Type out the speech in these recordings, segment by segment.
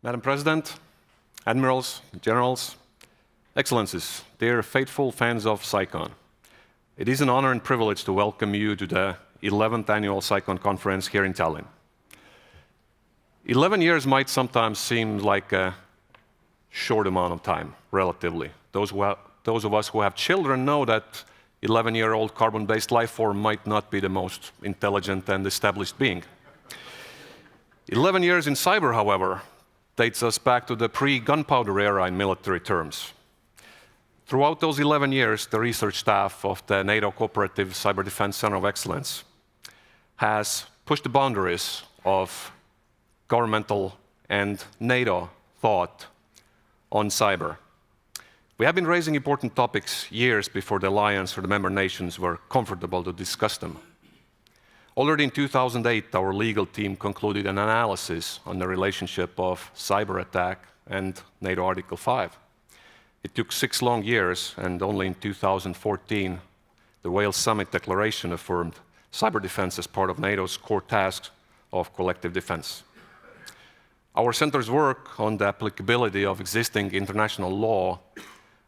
Madam President, Admirals, Generals, Excellencies, dear faithful fans of CyCon. It is an honor and privilege to welcome you to the 11th annual CyCon conference here in Tallinn. 11 years might sometimes seem like a short amount of time, relatively. Those of us who have children know that 11-year-old carbon-based life form might not be the most intelligent and established being. 11 years in cyber, however, dates us back to the pre-gunpowder era in military terms. Throughout those 11 years, the research staff of the NATO Cooperative Cyber Defense Center of Excellence has pushed the boundaries of governmental and NATO thought on cyber. We have been raising important topics years before the alliance or the member nations were comfortable to discuss them. Already in 2008, our legal team concluded an analysis on the relationship of cyber attack and NATO Article 5. It took 6 long years, and only in 2014, the Wales Summit Declaration affirmed cyber defense as part of NATO's core tasks of collective defense. Our center's work on the applicability of existing international law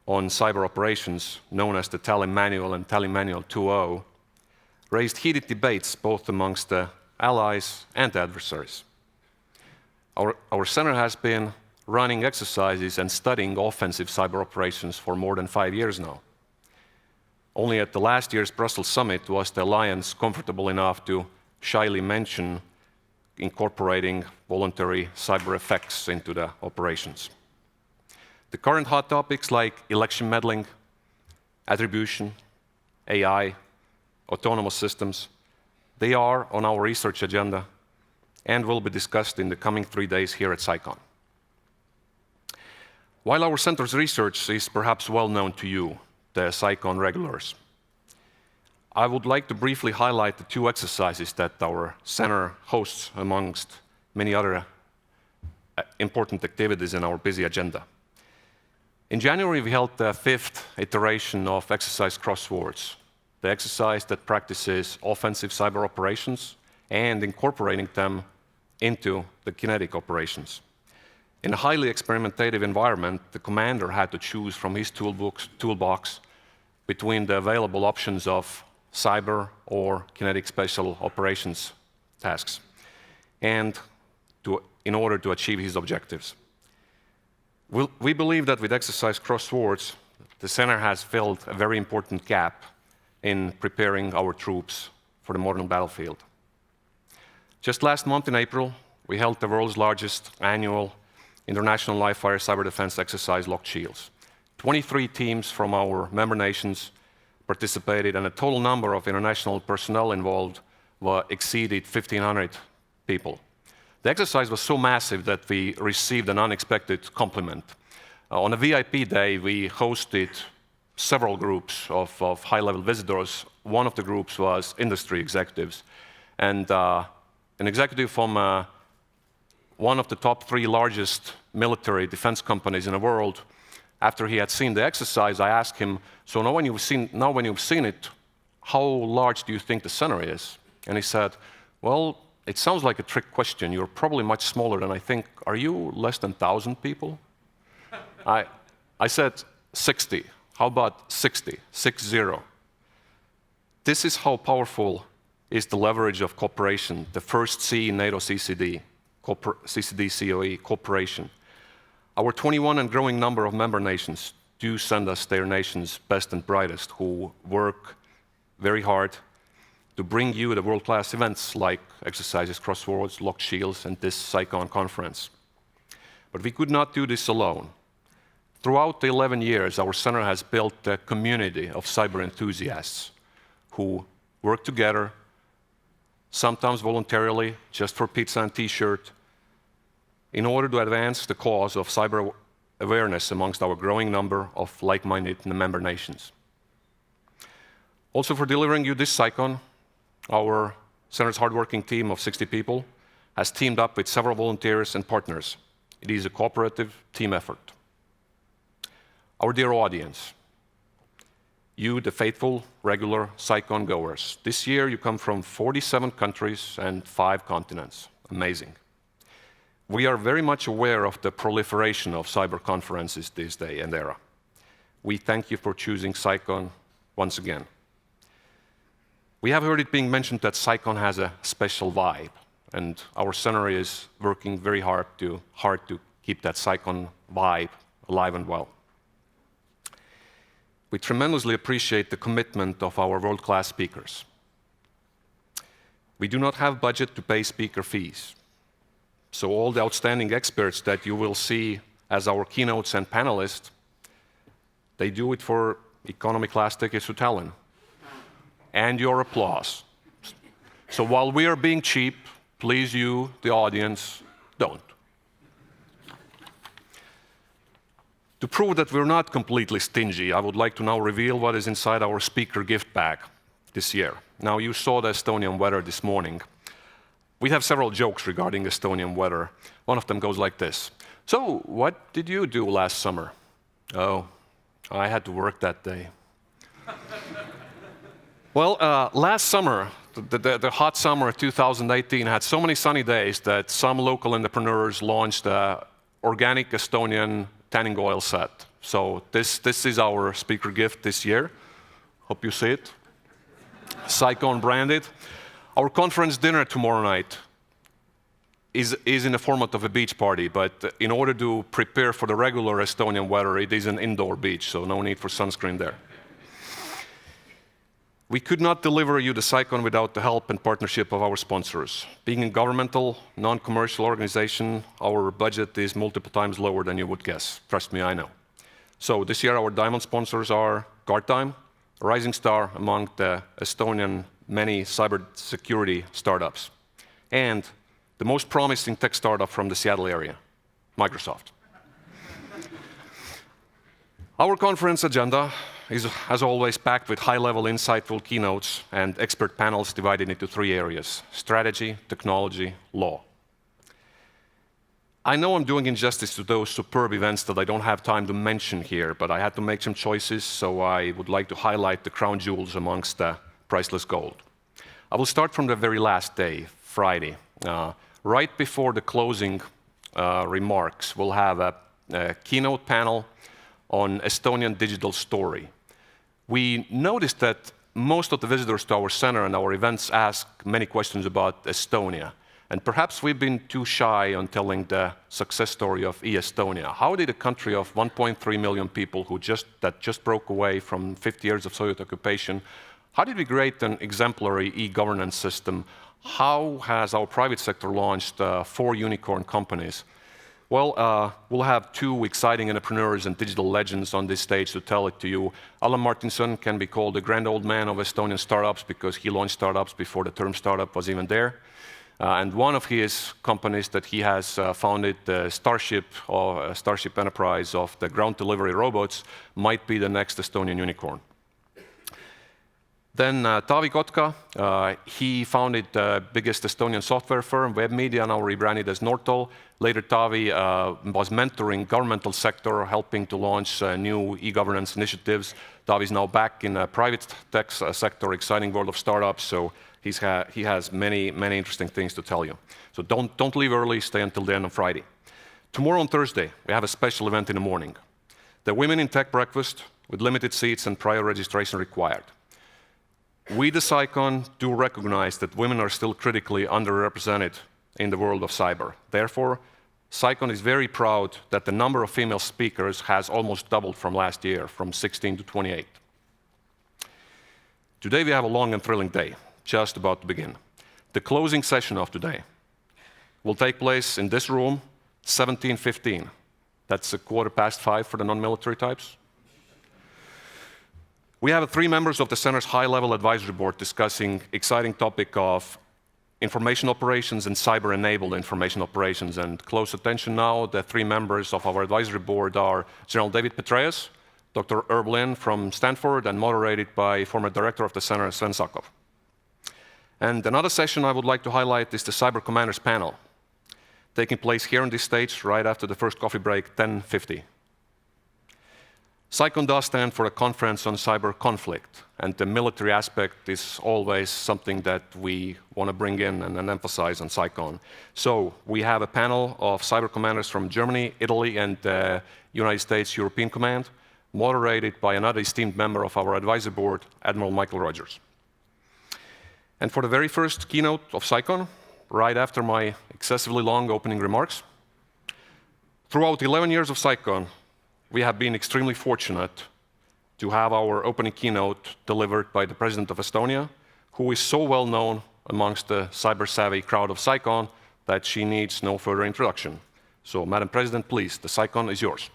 on cyber operations, known as the Tallinn Manual and Tallinn Manual 2.0, raised heated debates both amongst the allies and the adversaries. Our center has been running exercises and studying offensive cyber operations for more than 5 years now. Only at the last year's Brussels summit was the alliance comfortable enough to shyly mention incorporating voluntary cyber effects into the operations. The current hot topics like election meddling, attribution, AI, autonomous systems, they are on our research agenda and will be discussed in the coming 3 days here at CyCon. While our center's research is perhaps well known to you, the CyCon regulars, I would like to briefly highlight the 2 exercises that our center hosts amongst many other important activities in our busy agenda. In January, we held the 5th iteration of Exercise Crosswords, the exercise that practices offensive cyber operations and incorporating them into the kinetic operations. In a highly experimentative environment, the commander had to choose from his toolbox between the available options of cyber or kinetic special operations tasks, and in order to achieve his objectives. We believe that with Exercise Crosswords, the center has filled a very important gap in preparing our troops for the modern battlefield. Just last month in April, we held the world's largest annual international live-fire cyber defense exercise, Locked Shields. 23 teams from our member nations participated, and the total number of international personnel involved exceeded 1,500 people. The exercise was so massive that we received an unexpected compliment. On a VIP day, we hosted several groups of high-level visitors. One of the groups was industry executives, and an executive from one of the top 3 largest military defense companies in the world. After he had seen the exercise, I asked him, so now when you've seen it, how large do you think the center is? And he said, well, it sounds like a trick question. You're probably much smaller than I think. Are you less than 1,000 people? I said 60. How about 60? 60. This is how powerful is the leverage of cooperation, the first C in NATO CCDCOE, cooperation. Our 21 and growing number of member nations do send us their nation's best and brightest, who work very hard to bring you the world-class events like Exercises Crosswords, Locked Shields, and this CyCon conference. But we could not do this alone. Throughout the 11 years, our center has built a community of cyber enthusiasts who work together, sometimes voluntarily, just for pizza and t-shirt, in order to advance the cause of cyber awareness amongst our growing number of like-minded member nations. Also, for delivering you this CyCon, our center's hardworking team of 60 people has teamed up with several volunteers and partners. It is a cooperative team effort. Our dear audience, you, the faithful, regular CyCon goers, this year you come from 47 countries and 5 continents. Amazing. We are very much aware of the proliferation of cyber conferences this day and era. We thank you for choosing CyCon once again. We have heard it being mentioned that CyCon has a special vibe, and our center is working very hard to keep that CyCon vibe alive and well. We tremendously appreciate the commitment of our world-class speakers. We do not have budget to pay speaker fees, so all the outstanding experts that you will see as our keynotes and panelists, they do it for economy class tickets to Tallinn and your applause. So while we are being cheap, please you, the audience, don't. To prove that we're not completely stingy, I would like to now reveal what is inside our speaker gift bag this year. Now, you saw the Estonian weather this morning. We have several jokes regarding Estonian weather. One of them goes like this. So, what did you do last summer? Oh, I had to work that day. Well, last summer, the hot summer of 2018 had so many sunny days that some local entrepreneurs launched an organic Estonian tanning oil set. So this is our speaker gift this year. Hope you see it. CyCon branded. Our conference dinner tomorrow night is in the format of a beach party, but in order to prepare for the regular Estonian weather, it is an indoor beach, so no need for sunscreen there. We could not deliver you the CyCon without the help and partnership of our sponsors. Being a governmental, non-commercial organization, our budget is multiple times lower than you would guess. Trust me, I know. So this year our diamond sponsors are Guardtime, a rising star among the Estonian many cybersecurity startups, and the most promising tech startup from the Seattle area, Microsoft. Our conference agenda is, as always, packed with high-level, insightful keynotes and expert panels divided into three areas: strategy, technology, law. I know I'm doing injustice to those superb events that I don't have time to mention here, but I had to make some choices, so I would like to highlight the crown jewels amongst the priceless gold. I will start from the very last day, Friday. Right before the closing remarks, we'll have a keynote panel on Estonian digital story. We noticed that most of the visitors to our center and our events ask many questions about Estonia. And perhaps we've been too shy on telling the success story of e-Estonia. How did a country of 1.3 million people that just broke away from 50 years of Soviet occupation, how did we create an exemplary e-governance system? How has our private sector launched 4 unicorn companies? Well, we'll have 2 exciting entrepreneurs and digital legends on this stage to tell it to you. Mortensen can be called the grand old man of Estonian startups because he launched startups before the term startup was even there. And one of his companies that he has founded, the Starship Enterprise of the ground delivery robots, might be the next Estonian unicorn. Then Taavi Kotka, he founded the biggest Estonian software firm, Web Media, now rebranded as Nortal. Later, Taavi was mentoring governmental sector, helping to launch new e-governance initiatives. Taavi is now back in the private tech sector, exciting world of startups, so he has many interesting things to tell you. So don't leave early, stay until the end of Friday. Tomorrow on Thursday, we have a special event in the morning. The Women in Tech breakfast with limited seats and prior registration required. We, the CyCon, do recognize that women are still critically underrepresented in the world of cyber. Therefore, CyCon is very proud that the number of female speakers has almost doubled from last year, from 16 to 28. Today we have a long and thrilling day, just about to begin. The closing session of today will take place in this room, 17:15. That's 5:15 for the non-military types. We have 3 members of the center's high-level advisory board discussing exciting topic of information operations and cyber-enabled information operations. And close attention now, the 3 members of our advisory board are General David Petraeus, Dr. Herb Lin from Stanford, and moderated by former director of the center, Sven Sakov. And another session I would like to highlight is the Cyber Commanders panel, taking place here on this stage right after the first coffee break, 10:50. CyCon does stand for a conference on cyber conflict, and the military aspect is always something that we want to bring in and emphasize on CyCon. So we have a panel of cyber commanders from Germany, Italy, and the United States European Command, moderated by another esteemed member of our advisory board, Admiral Michael Rogers. And for the very first keynote of CyCon, right after my excessively long opening remarks, throughout 11 years of CyCon, we have been extremely fortunate to have our opening keynote delivered by the President of Estonia, who is so well known amongst the cyber-savvy crowd of CyCon that she needs no further introduction. So, Madam President, please, the CyCon is yours.